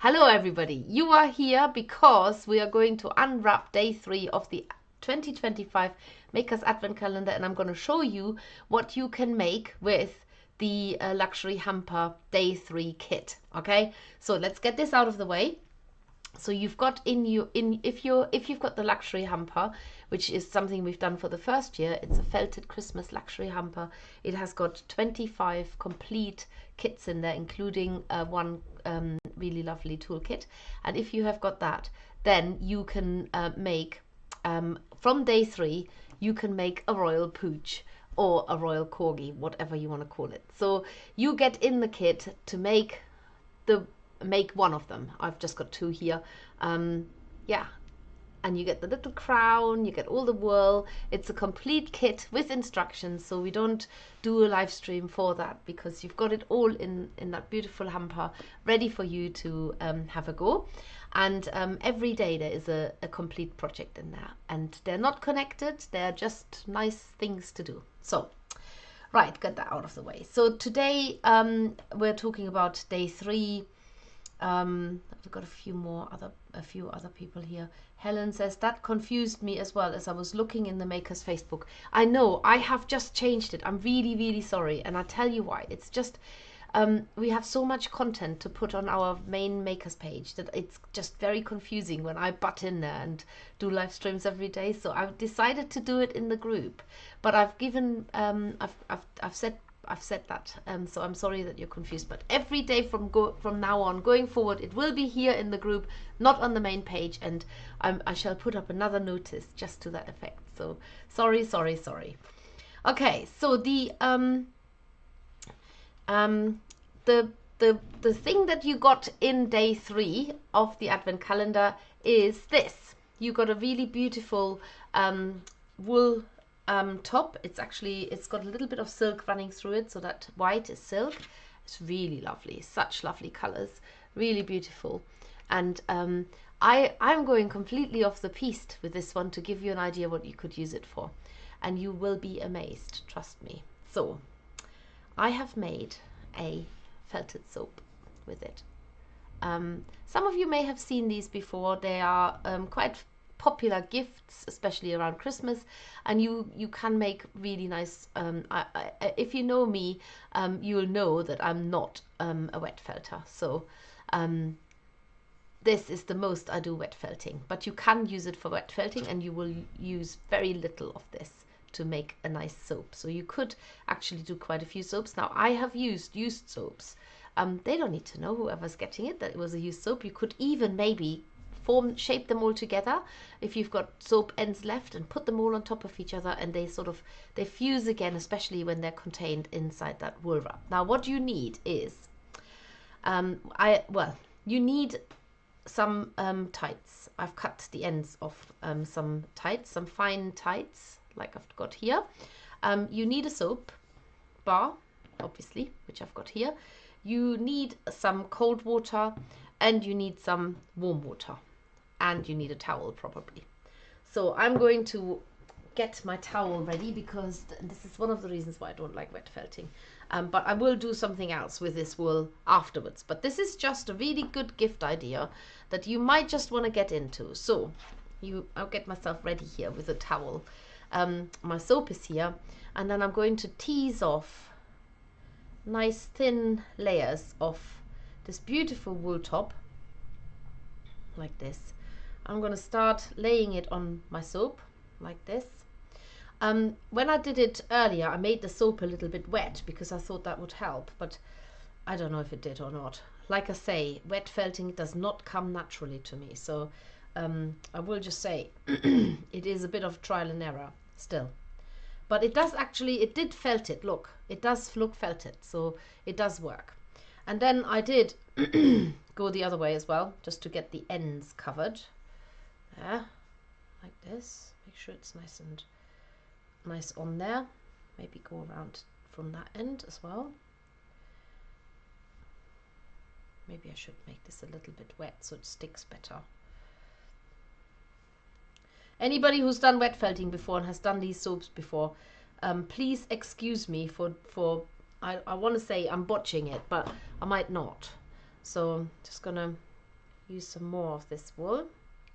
Hello everybody, you are here because we are going to unwrap day 3 of the 2025 Makers Advent Calendar, and I'm going to show you what you can make with the luxury hamper day 3 kit. Okay, so let's get this out of the way. So you've got if you've got the luxury hamper, which is something we've done for the first year, it's a felted Christmas luxury hamper. It has got 25 complete kits in there, including one really lovely toolkit. And if you have got that, then you can make from day 3 you can make a royal pooch or a royal corgi, whatever you want to call it. So you get in the kit to make one of them. I've just got 2 here. Yeah, and you get the little crown, you get all the wool. It's a complete kit with instructions, so we don't do a live stream for that because you've got it all in that beautiful hamper ready for you to have a go. And every day there is a complete project in there, and they're not connected, they're just nice things to do. So right, get that out of the way. So today we're talking about day 3. I've got a few other people here. Helen says that confused me as well as I was looking in the Makers Facebook. I know, I have just changed it. I'm really, really sorry, and I'll tell you why. It's just we have so much content to put on our main Makers page that it's just very confusing when I butt in there and do live streams every day. So I've decided to do it in the group, but I've given I've said that, so I'm sorry that you're confused. But every day from now on, going forward, it will be here in the group, not on the main page, and I shall put up another notice just to that effect. So sorry. Okay, so the thing that you got in day 3 of the Advent calendar is this. You got a really beautiful wool top. It's got a little bit of silk running through it, so that white is silk. It's really lovely, such lovely colors, really beautiful. And I'm going completely off the piste with this one to give you an idea what you could use it for, and you will be amazed, trust me. So I have made a felted soap with it. Some of you may have seen these before. They are quite popular gifts, especially around Christmas, and you can make really nice. If you know me, you'll know that I'm not a wet felter, so this is the most I do wet felting, but you can use it for wet felting, and you will use very little of this to make a nice soap. So you could actually do quite a few soaps. Now I have used soaps. They don't need to know, whoever's getting it, that it was a used soap. You could even maybe shape them all together if you've got soap ends left, and put them all on top of each other, and they fuse again, especially when they're contained inside that wool wrap. Now what you need is you need some tights. I've cut the ends of some tights, some fine tights like I've got here. You need a soap bar, obviously, which I've got here. You need some cold water, and you need some warm water, and you need a towel probably. So I'm going to get my towel ready, because this is one of the reasons why I don't like wet felting. But I will do something else with this wool afterwards. But this is just a really good gift idea that you might just want to get into. So I'll get myself ready here with a towel. My soap is here, and then I'm going to tease off nice thin layers of this beautiful wool top like this. I'm going to start laying it on my soap like this. When I did it earlier, I made the soap a little bit wet because I thought that would help, but I don't know if it did or not. Like I say, wet felting does not come naturally to me, so I will just say it is a bit of trial and error still. But it did felt it. Look, it does look felted, so it does work. And then I did go the other way as well, just to get the ends covered. Yeah, like this. Make sure it's nice on there. Maybe go around from that end as well. Maybe I should make this a little bit wet so it sticks better. Anybody who's done wet felting before and has done these soaps before, please excuse me for I want to say I'm botching it, but I might not. So I'm just gonna use some more of this wool.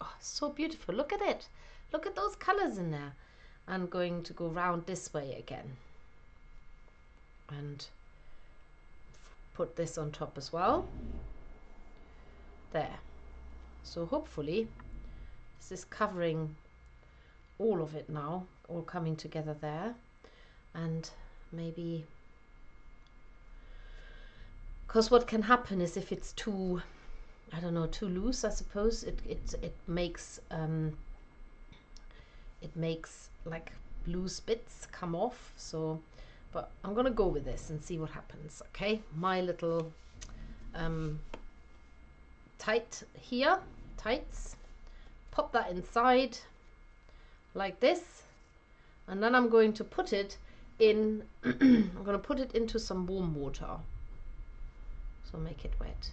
Oh, so beautiful. Look at it. Look at those colors in there. I'm going to go round this way again and put this on top as well. There. So hopefully this is covering all of it now, all coming together there. And maybe, because what can happen is if it's too, I don't know, too loose, I suppose it makes like loose bits come off. So, but I'm gonna go with this and see what happens. Okay, my little tights, pop that inside like this, and then I'm going to put it in I'm going to put it into some warm water, so make it wet,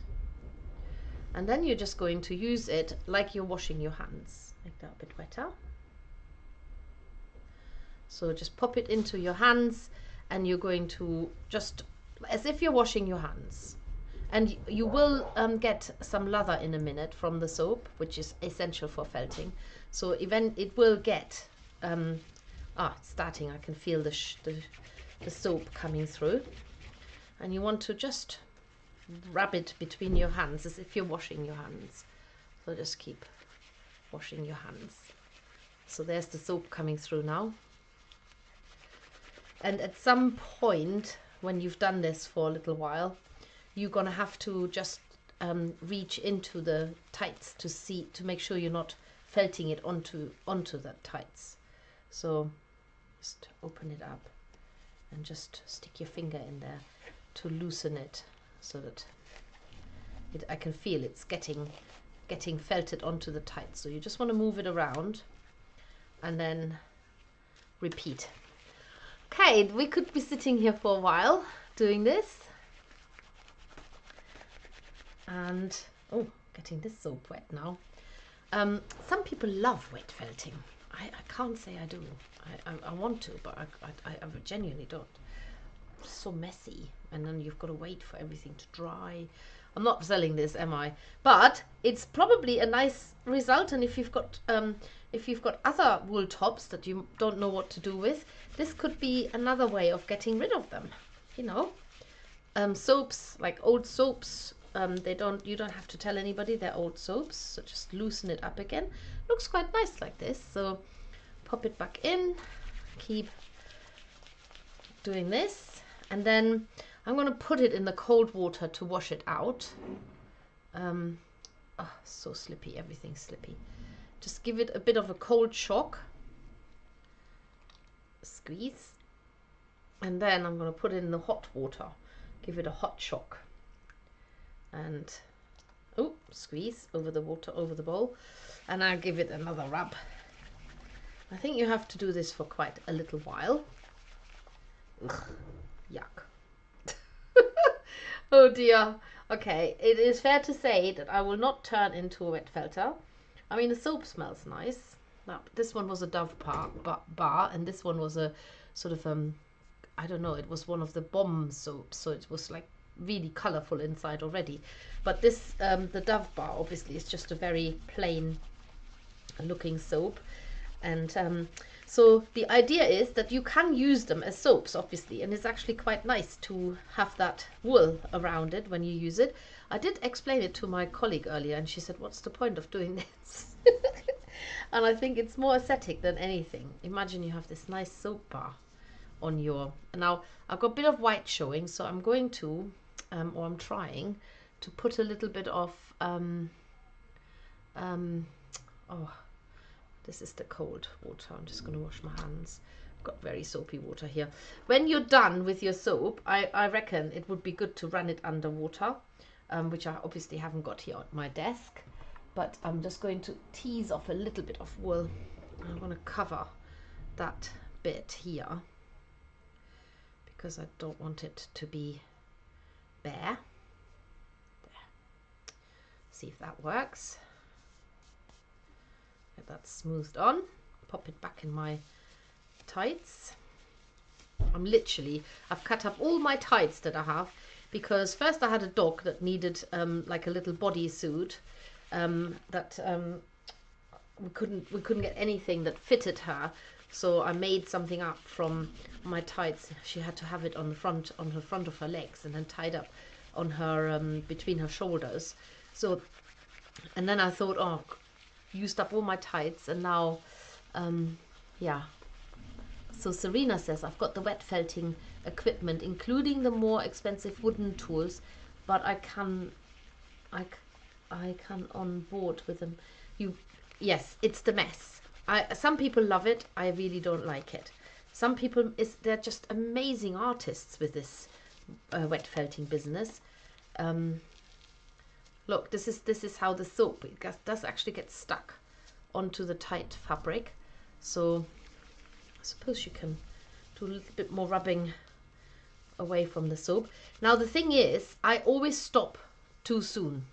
and then you're just going to use it like you're washing your hands. Make that a bit wetter. So just pop it into your hands, and you're going to just, as if you're washing your hands. And you will get some lather in a minute from the soap, which is essential for felting. So it will get, starting, I can feel the soap coming through. And you want to just rub it between your hands as if you're washing your hands. So just keep washing your hands. So there's the soap coming through now. And at some point, when you've done this for a little while, you're gonna have to just reach into the tights to make sure you're not felting it onto the tights. So just open it up and just stick your finger in there to loosen it, so that I can feel it's getting felted onto the tights. So you just want to move it around and then repeat. Okay, we could be sitting here for a while doing this. And getting this soap wet now. Some people love wet felting. I can't say I do. I want to, but I genuinely don't. It's so messy, and then you've got to wait for everything to dry. I'm not selling this, am I? But it's probably a nice result. And if you've got other wool tops that you don't know what to do with, this could be another way of getting rid of them. You know, soaps, like old soaps. You don't have to tell anybody they're old soaps, so just loosen it up again. Looks quite nice like this. So pop it back in, keep doing this, and then I'm going to put it in the cold water to wash it out. So slippy, everything's slippy. Just give it a bit of a cold shock, squeeze, and then I'm going to put it in the hot water, give it a hot shock. And squeeze over the water, over the bowl, and I'll give it another rub. I think you have to do this for quite a little while. Ugh, yuck. Oh dear. Okay, it is fair to say that I will not turn into a wet felter. I mean, the soap smells nice. Now, this one was a Dove bar, and this one was a sort of I don't know, it was one of the bomb soaps, so it was like really colorful inside already. But this the Dove bar obviously is just a very plain looking soap, and so the idea is that you can use them as soaps, obviously, and it's actually quite nice to have that wool around it when you use it. I did explain it to my colleague earlier, and she said, what's the point of doing this? And I think it's more aesthetic than anything. Imagine you have this nice soap bar on your, now I've got a bit of white showing, so I'm going to or I'm trying to put a little bit of this is the cold water. I'm just going to wash my hands. I've got very soapy water here. When you're done with your soap, I reckon it would be good to run it under water, which I obviously haven't got here at my desk, but I'm just going to tease off a little bit of wool. I'm going to cover that bit here because I don't want it to be bare. There. See if that works. Get that smoothed on. Pop it back in my tights. I've cut up all my tights that I have, because first I had a dog that needed like a little bodysuit, we couldn't get anything that fitted her, so I made something up from my tights. She had to have it on the front, on her front of her legs, and then tied up on her between her shoulders. So, and then I thought, oh, used up all my tights, and now yeah. So Serena says, I've got the wet felting equipment, including the more expensive wooden tools, but I can on board with them. Yes, it's the mess. Some people love it. I really don't like it. Some people they're just amazing artists with this wet felting business. Look, this is how the soap does actually get stuck onto the tight fabric. So I suppose you can do a little bit more rubbing away from the soap. Now the thing is, I always stop too soon.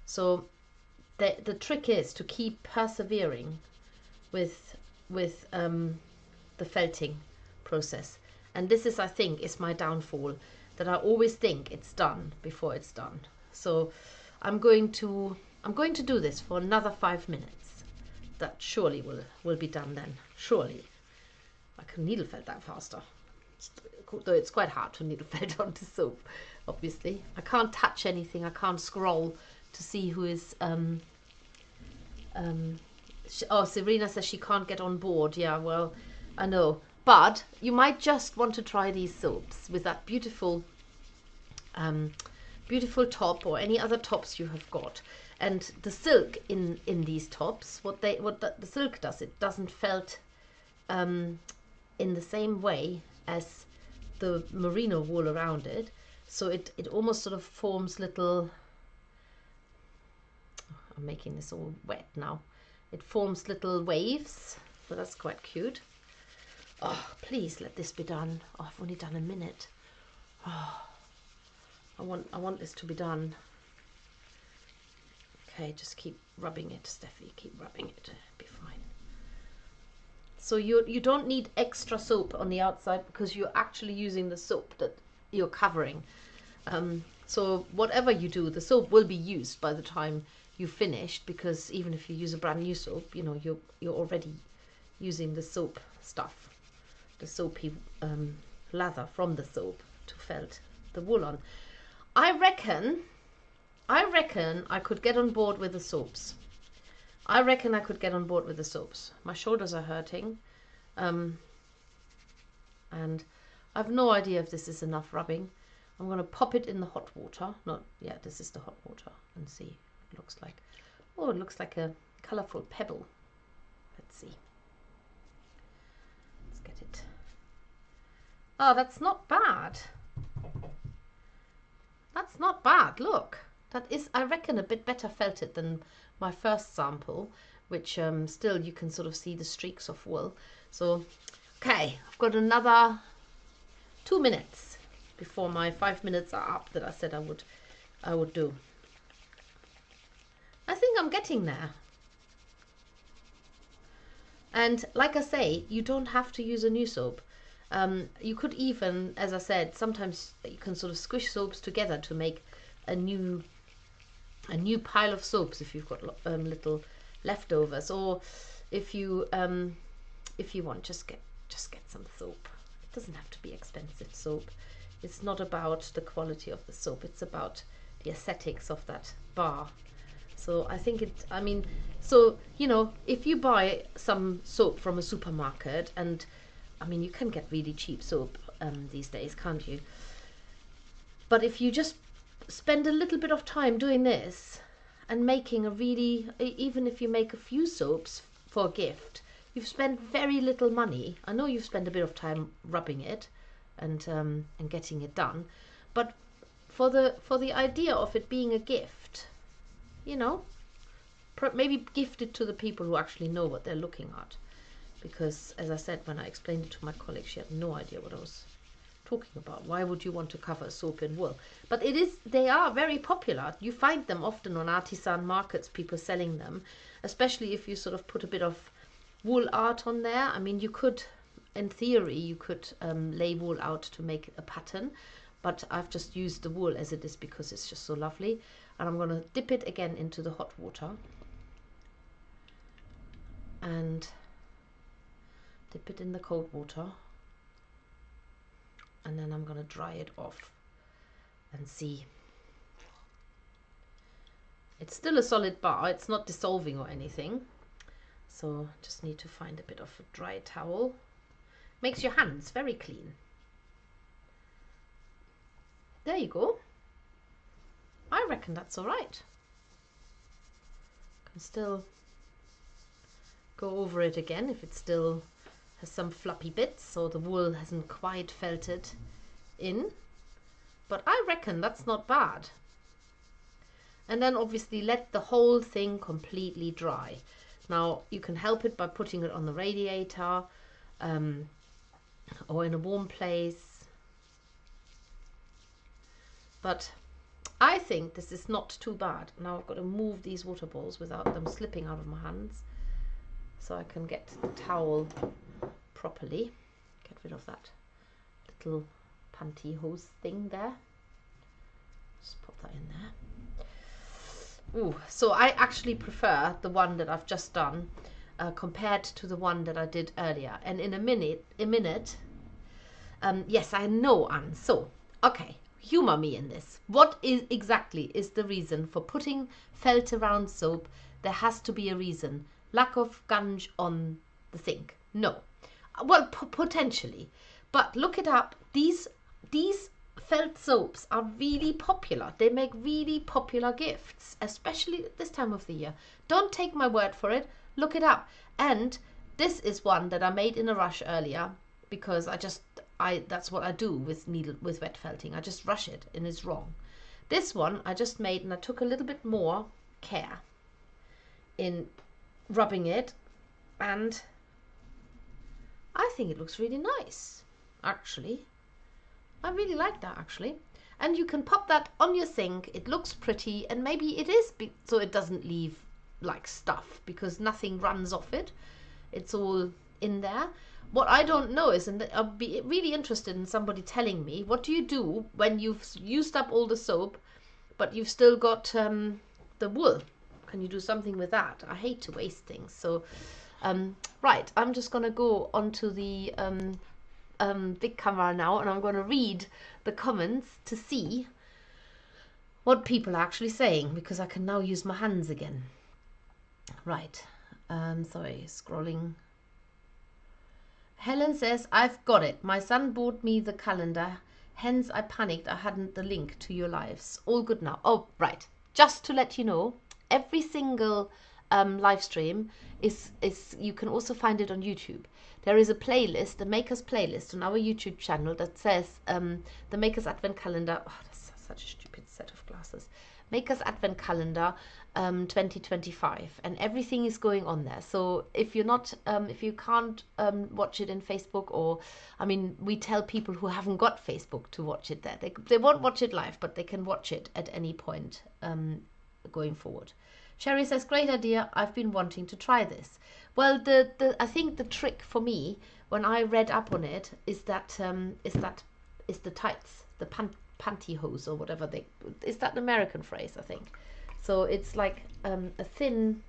So the trick is to keep persevering with the felting process. And this is, I think, is my downfall, that I always think it's done before it's done. So I'm going to do this for another 5 minutes. That surely will be done then. Surely. I can needle felt that faster. Though it's quite hard to needle felt onto soap, obviously. I can't touch anything. I can't scroll to see who is oh, Serena says she can't get on board. Yeah, well, I know. But you might just want to try these soaps with that beautiful beautiful top, or any other tops you have got. And the silk in these tops, what the silk does, it doesn't felt in the same way as the merino wool around it. So it almost sort of forms little, I'm making this all wet now. It forms little waves, so that's quite cute. Oh, please let this be done. Oh, I've only done a minute. Oh, I want this to be done. Okay, just keep rubbing it, Steffi. Keep rubbing it. It'll be fine. So you don't need extra soap on the outside, because you're actually using the soap that you're covering. So whatever you do, the soap will be used by the time you finished, because even if you use a brand new soap, you know, you're already using the soap stuff, the soapy lather from the soap to felt the wool on. I reckon I could get on board with the soaps. I reckon I could get on board with the soaps. My shoulders are hurting, and I've no idea if this is enough rubbing. I'm going to pop it in the hot water. Yeah, this is the hot water, and see what it looks like. Oh, it looks like a colorful pebble. Let's see. Let's get it. Oh, that's not bad. That's not bad. Look, that is, I reckon, a bit better felted than my first sample, which still you can sort of see the streaks of wool. So, okay, I've got another 2 minutes before my 5 minutes are up that I said I would do. I think I'm getting there. And like I say, you don't have to use a new soap. You could even, as I said, sometimes you can sort of squish soaps together to make a new pile of soaps if you've got little leftovers, or if you want, just get some soap. It doesn't have to be expensive soap. It's not about the quality of the soap, it's about the aesthetics of that bar. So I think so you know, if you buy some soap from a supermarket, and I mean, you can get really cheap soap these days, can't you? But if you just spend a little bit of time doing this and making even if you make a few soaps for a gift, you've spent very little money. I know you've spent a bit of time rubbing it and getting it done, but for the idea of it being a gift, you know, maybe gift it to the people who actually know what they're looking at. Because, as I said, when I explained it to my colleague, she had no idea what I was talking about. Why would you want to cover soap in wool? But they are very popular. You find them often on artisan markets, people selling them, especially if you sort of put a bit of wool art on there. I mean, you could, in theory, you could lay wool out to make a pattern, but I've just used the wool as it is because it's just so lovely. And I'm going to dip it again into the hot water and dip it in the cold water, and then I'm going to dry it off and see. It's still a solid bar, it's not dissolving or anything, so just need to find a bit of a dry towel. Makes your hands very clean. There you go. I reckon that's all right. Can still go over it again if it still has some floppy bits, so the wool hasn't quite felted in. But I reckon that's not bad. And then obviously let the whole thing completely dry. Now you can help it by putting it on the radiator or in a warm place. But I think this is not too bad. Now I've got to move these water balls without them slipping out of my hands, so I can get the towel properly. Get rid of that little pantyhose thing there. Just pop that in there. Ooh, so I actually prefer the one that I've just done compared to the one that I did earlier. And in a minute, yes, I know, Anne. So, okay. Humor me in this. What is exactly is the reason for putting felt around soap? There has to be a reason. Lack of gunge on the sink? No. Well, potentially. But look it up. These felt soaps are really popular. They make really popular gifts, especially at this time of the year. Don't take my word for it. Look it up. And this is one that I made in a rush earlier, because that's what I do with wet felting. I just rush it and it's wrong. This one I just made and I took a little bit more care in rubbing it, and I think it looks really nice, actually. I really like that, actually. And you can pop that on your sink. It looks pretty, and maybe it is so it doesn't leave like stuff, because nothing runs off it. It's all in there. What I don't know is, and I'll be really interested in somebody telling me, what do you do when you've used up all the soap, but you've still got the wool? Can you do something with that? I hate to waste things. So, right, I'm just going to go onto the big camera now, and I'm going to read the comments to see what people are actually saying, because I can now use my hands again. Right, sorry, scrolling. Helen says, I've got it. My son bought me the calendar, hence I panicked I hadn't the link to your lives. All good now. Oh, right. Just to let you know, every single live stream is you can also find it on YouTube. There is a playlist, the Makers playlist on our YouTube channel that says the Makers Advent Calendar. Oh, that's such a stupid set of glasses. Makers Advent Calendar 2025, and everything is going on there. So if you're not, if you can't watch it in Facebook, or I mean, we tell people who haven't got Facebook to watch it there. They won't watch it live, but they can watch it at any point going forward. Sherry says, great idea. I've been wanting to try this. Well, I think the trick for me when I read up on it is the tights, the pantyhose or whatever is that an American phrase, I think. So it's like a thin,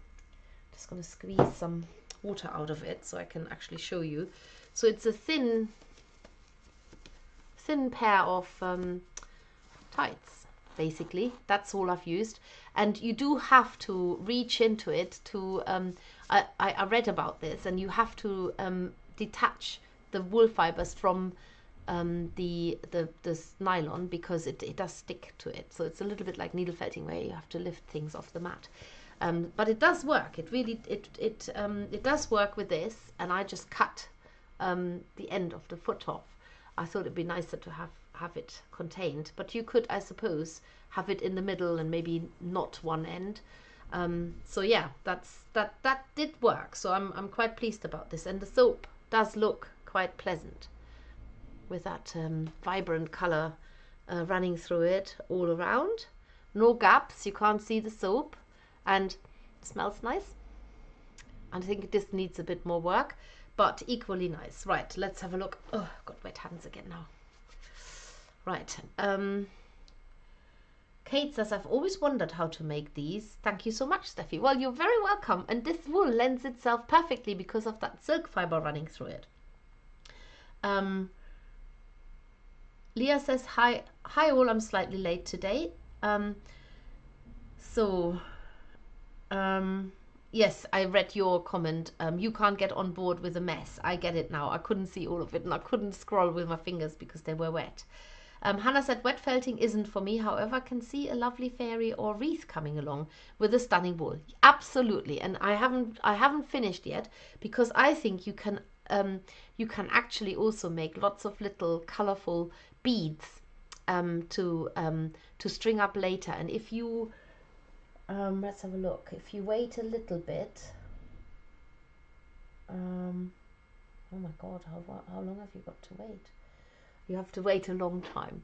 just going to squeeze some water out of it so I can actually show you. So it's a thin pair of tights, basically. That's all I've used. And you do have to reach into it to, I read about this, and you have to detach the wool fibers from this nylon, because it does stick to it. So it's a little bit like needle felting, where you have to lift things off the mat. But it does work. It really it does work with this. And I just cut the end of the foot off. I thought it'd be nicer to have it contained, but you could, I suppose, have it in the middle and maybe not one end. So yeah, that did work. So I'm quite pleased about this, and the soap does look quite pleasant, with that vibrant color running through it all around. No gaps, you can't see the soap, and it smells nice. And I think this needs a bit more work, but equally nice. Right, let's have a look. Oh, I've got wet hands again now. Right. Kate says, I've always wondered how to make these. Thank you so much, Steffi. Well, you're very welcome. And this wool lends itself perfectly because of that silk fiber running through it. Leah says, hi all, I'm slightly late today. Yes, I read your comment. You can't get on board with a mess. I get it now. I couldn't see all of it and I couldn't scroll with my fingers because they were wet. Hannah said, wet felting isn't for me. However, I can see a lovely fairy or wreath coming along with a stunning wool. Absolutely. And I haven't finished yet because I think you can actually also make lots of little colorful beads to string up later. And if you let's have a look. If you wait a little bit, oh my God, how long have you got to wait? You have to wait a long time,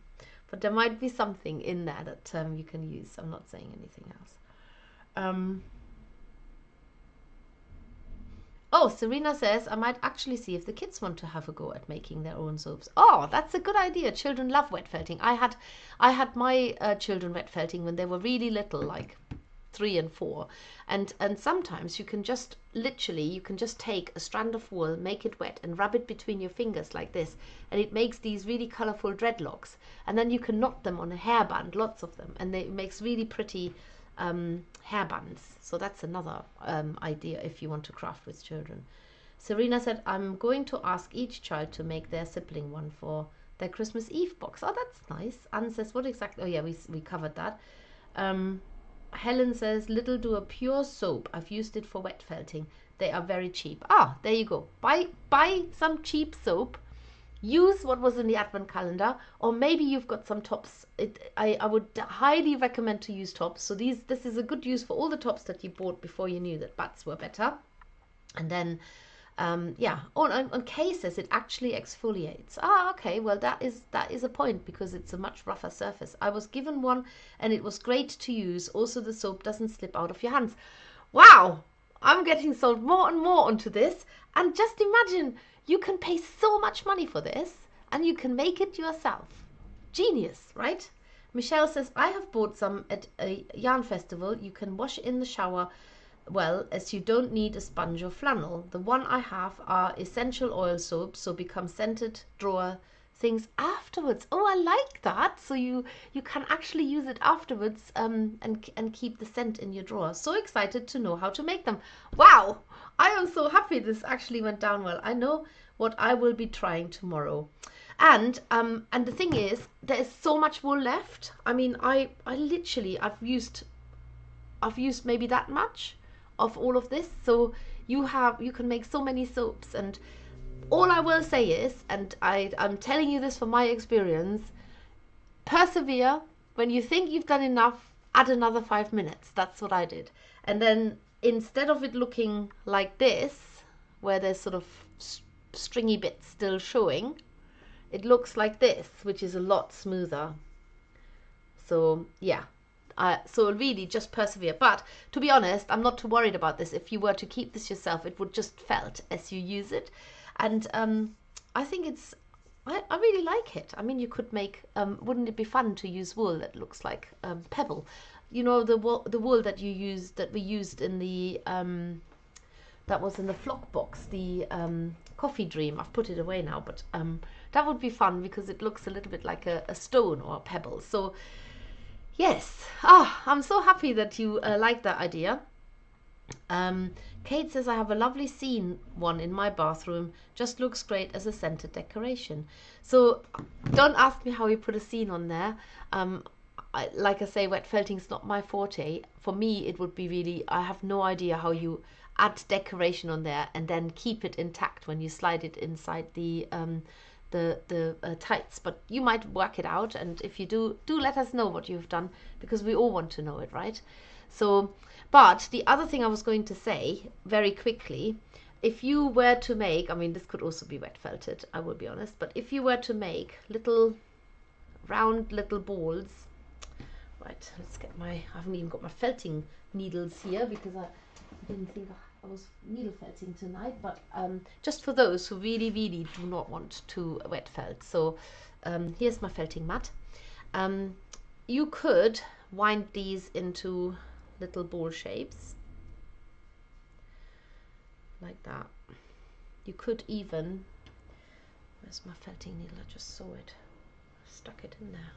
but there might be something in there that you can use. I'm not saying anything else. Oh, Serena says, I might actually see if the kids want to have a go at making their own soaps. Oh, that's a good idea. Children love wet felting. I had my children wet felting when they were really little, like 3 and 4, and sometimes you can just take a strand of wool, make it wet and rub it between your fingers like this, and it makes these really colorful dreadlocks, and then you can knot them on a hairband, lots of them, and it makes really pretty hairbands. So that's another idea if you want to craft with children. Serena said, I'm going to ask each child to make their sibling one for their Christmas Eve box. Oh, that's nice. Anne says, what exactly? Oh yeah, we covered that. Helen says, Little Do a pure soap. I've used it for wet felting. They are very cheap. Ah, there you go. Buy some cheap soap. Use what was in the advent calendar, or maybe you've got some tops. I would highly recommend to use tops. So this is a good use for all the tops that you bought before you knew that butts were better. And then yeah, on cases it actually exfoliates. Ah, okay, well that is a point because it's a much rougher surface. I was given one and it was great to use. Also, the soap doesn't slip out of your hands. Wow, I'm getting sold more and more onto this. And just imagine, you can pay so much money for this and you can make it yourself. Genius, right? Michelle says, I have bought some at a yarn festival. You can wash in the shower, well, as you don't need a sponge or flannel. The one I have are essential oil soaps, so become scented drawer things afterwards. Oh, I like that. So you can actually use it afterwards and keep the scent in your drawer. So excited to know how to make them. Wow, I am so happy this actually went down well. I know what I will be trying tomorrow. And the thing is, there is so much wool left. I mean, I literally I've used maybe that much of all of this. So you can make so many soaps, and all I will say is, and I'm telling you this from my experience, persevere. When you think you've done enough, add another 5 minutes. That's what I did. And then instead of it looking like this, where there's sort of stringy bits still showing, it looks like this, which is a lot smoother. So yeah, so really just persevere. But to be honest, I'm not too worried about this. If you were to keep this yourself, it would just felt as you use it. And I think I really like it. I mean, you could make, wouldn't it be fun to use wool that looks like pebble? You know, the wool that we used in the, that was in the flock box, the coffee dream. I've put it away now, but that would be fun because it looks a little bit like a stone or a pebble. So yes, I'm so happy that you like that idea. Kate says, I have a lovely scene one in my bathroom. Just looks great as a scented decoration. So don't ask me how you put a scene on there. Like I say, wet felting is not my forte. For me, it would be really, I have no idea how you add decoration on there and then keep it intact when you slide it inside the tights. But you might work it out, and if you do let us know what you've done, because we all want to know it, right? So, but the other thing I was going to say very quickly, if you were to make, I mean, this could also be wet felted, I will be honest, but if you were to make little round little balls, right, let's get I haven't even got my felting needles here because I didn't think I was needle felting tonight, but just for those who really do not want to wet felt. So here's my felting mat. You could wind these into little ball shapes like that. You could even, where's my felting needle? I just saw it, stuck it in there.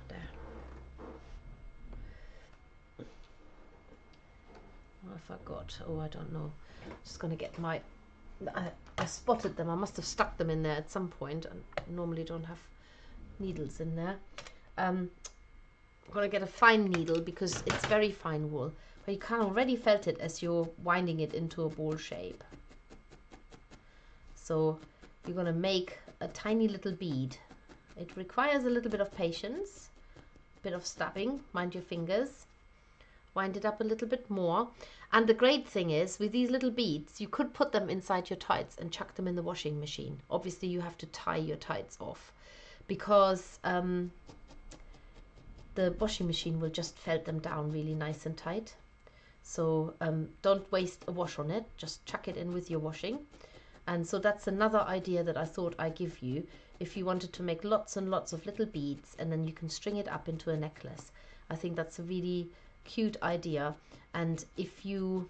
What have I got? Oh, I don't know. Just gonna get my, I spotted them. I must have stuck them in there at some point, and I normally don't have needles in there. I'm gonna get a fine needle because it's very fine wool, but you can already felt it as you're winding it into a ball shape. So you're gonna make a tiny little bead. It requires a little bit of patience, a bit of stabbing, mind your fingers. Wind it up a little bit more. And the great thing is, with these little beads, you could put them inside your tights and chuck them in the washing machine. Obviously, you have to tie your tights off because the washing machine will just felt them down really nice and tight. So don't waste a wash on it. Just chuck it in with your washing. And so that's another idea that I thought I'd give you if you wanted to make lots and lots of little beads, and then you can string it up into a necklace. I think that's a really cute idea. And if you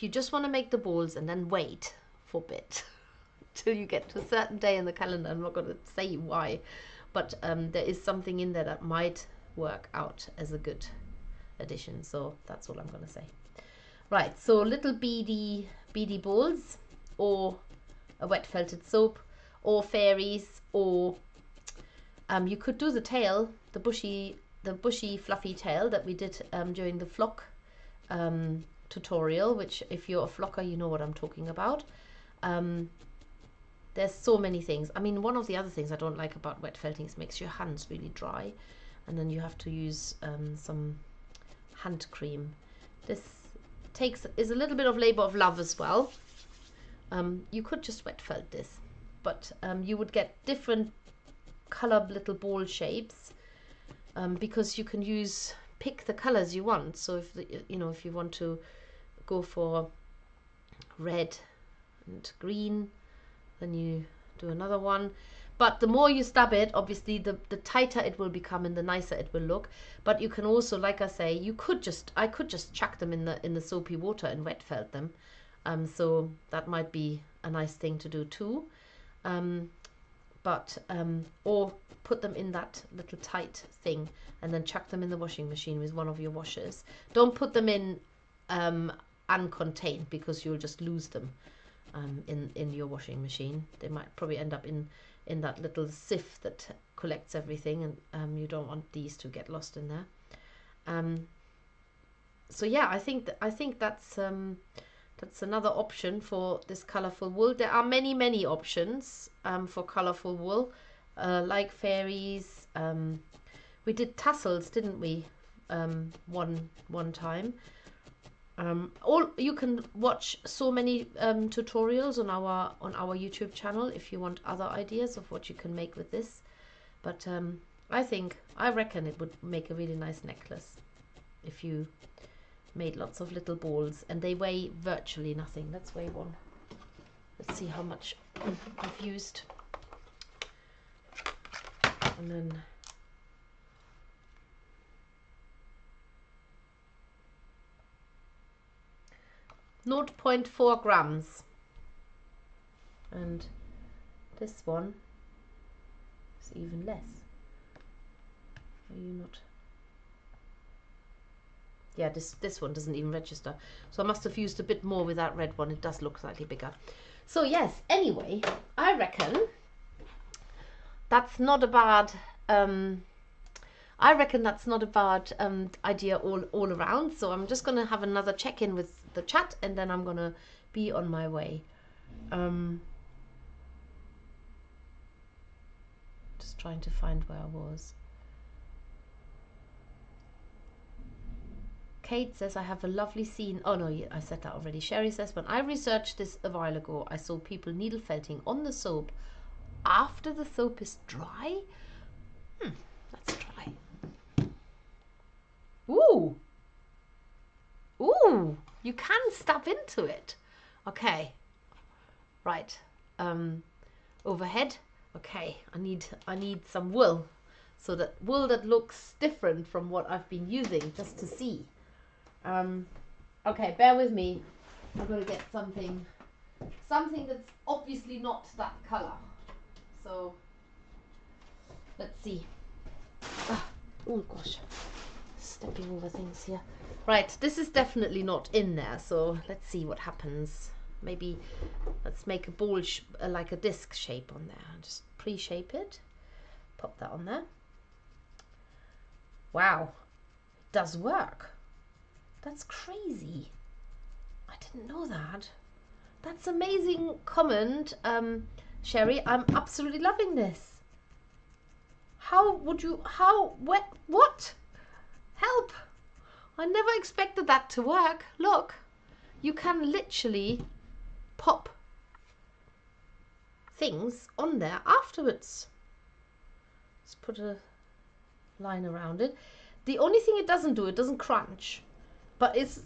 just want to make the balls and then wait for a bit till you get to a certain day in the calendar, I'm not going to say why, but there is something in there that might work out as a good addition. So that's all I'm going to say. Right, so little beady balls, or a wet felted soap, or fairies, or you could do the tail, the bushy fluffy tail that we did during the flock tutorial, which if you're a flocker you know what I'm talking about. There's so many things. I mean, one of the other things I don't like about wet felting is it makes your hands really dry, and then you have to use some hand cream. This is a little bit of labor of love as well. You could just wet felt this, but you would get different colored little ball shapes because you can pick the colors you want. So if you want to go for red and green, then you do another one. But the more you stab it, obviously the tighter it will become and the nicer it will look. But you can also, like I say, I could just chuck them in the soapy water and wet felt them. So that might be a nice thing to do too. Or put them in that little tight thing and then chuck them in the washing machine with one of your washers. Don't put them in uncontained, because you'll just lose them in your washing machine. They might probably end up in that little sieve that collects everything, and you don't want these to get lost in there. So yeah, I think that's another option for this colorful wool. There are many options for colorful wool, like fairies. We did tassels, didn't we? One time. You can watch so many tutorials on our YouTube channel if you want other ideas of what you can make with this. But I reckon it would make a really nice necklace if you made lots of little balls, and they weigh virtually nothing. Let's weigh one. Let's see how much I've used. And then 0.4 grams. And this one is even less. Are you not? Yeah, this one doesn't even register. So I must have used a bit more with that red one. It does look slightly bigger. So yes, anyway, I reckon that's not a bad idea all around. So I'm just going to have another check-in with the chat, and then I'm going to be on my way. Just trying to find where I was. Kate says, I have a lovely scene. Oh no, I said that already. Sherry says, when I researched this a while ago, I saw people needle felting on the soap after the soap is dry. Let's try. Ooh, you can stab into it. Okay, right. Overhead. Okay, I need some wool. So that wool that looks different from what I've been using, just to see. Okay, bear with me. I'm going to get something that's obviously not that color. So let's see. Oh gosh, stepping over things here. Right, this is definitely not in there, so let's see what happens. Maybe let's make a bowl, like a disc shape on there. Just pre-shape it. Pop that on there. Wow, it does work. That's crazy. I didn't know that. That's amazing comment, Sherry. I'm absolutely loving this. How would you, what? Help! I never expected that to work. Look, you can literally pop things on there afterwards. Let's put a line around it. The only thing it doesn't crunch, but it's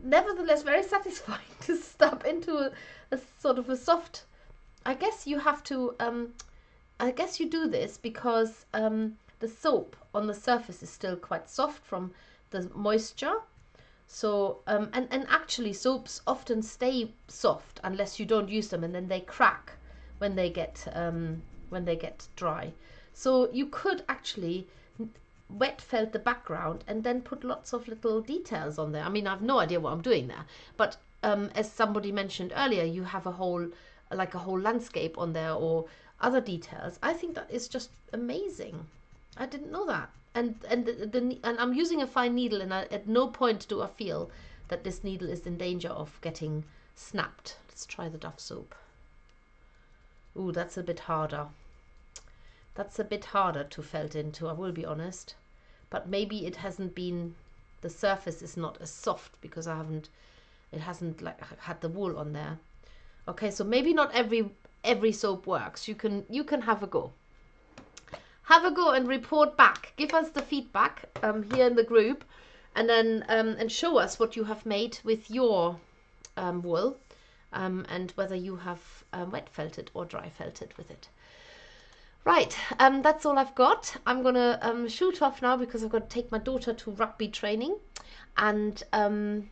nevertheless very satisfying to step into a sort of a soft. I guess you have to, I guess you do this because the soap on the surface is still quite soft from the moisture. So, and actually soaps often stay soft unless you don't use them, and then they crack when they get dry. So you could actually wet felt the background and then put lots of little details on there. I mean, I have no idea what I'm doing there, but as somebody mentioned earlier, you have a whole landscape on there or other details. I think that is just amazing. I didn't know that. And I'm using a fine needle, and at no point do I feel that this needle is in danger of getting snapped. Let's try the Dove soap. Ooh, that's a bit harder. That's a bit harder to felt into, I will be honest. But maybe it hasn't been, the surface is not as soft because it hasn't like had the wool on there. Okay, so maybe not every soap works. You can have a go. Have a go and report back. Give us the feedback here in the group, and then and show us what you have made with your wool, and whether you have wet felted or dry felted with it. Right, that's all I've got. I'm gonna shoot off now because I've got to take my daughter to rugby training, and I'm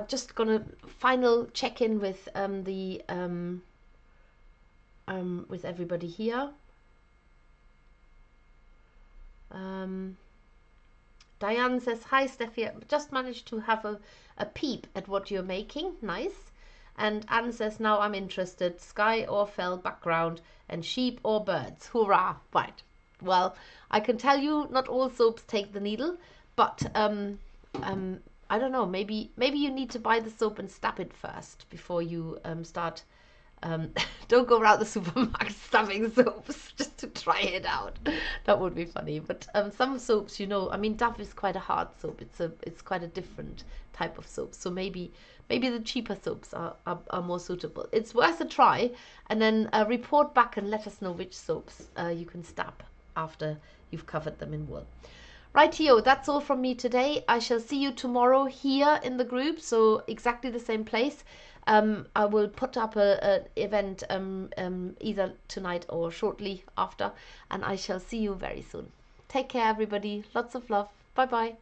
just gonna final check in with with everybody here. Diane says, hi Steffi, just managed to have a peep at what you're making. Nice. And Anne says, now I'm interested. Sky or fell background and sheep or birds. Hurrah. Right. Well, I can tell you not all soaps take the needle, but I don't know, maybe you need to buy the soap and stab it first before you start. Don't go around the supermarket stuffing soaps just to try it out. That would be funny. But some soaps, you know, I mean, Dove is quite a hard soap. It's quite a different type of soap. So maybe the cheaper soaps are more suitable. It's worth a try, and then report back and let us know which soaps you can stab after you've covered them in wool. Rightio, that's all from me today. I shall see you tomorrow here in the group, so exactly the same place. I will put up an event either tonight or shortly after, and I shall see you very soon. Take care, everybody. Lots of love. Bye-bye.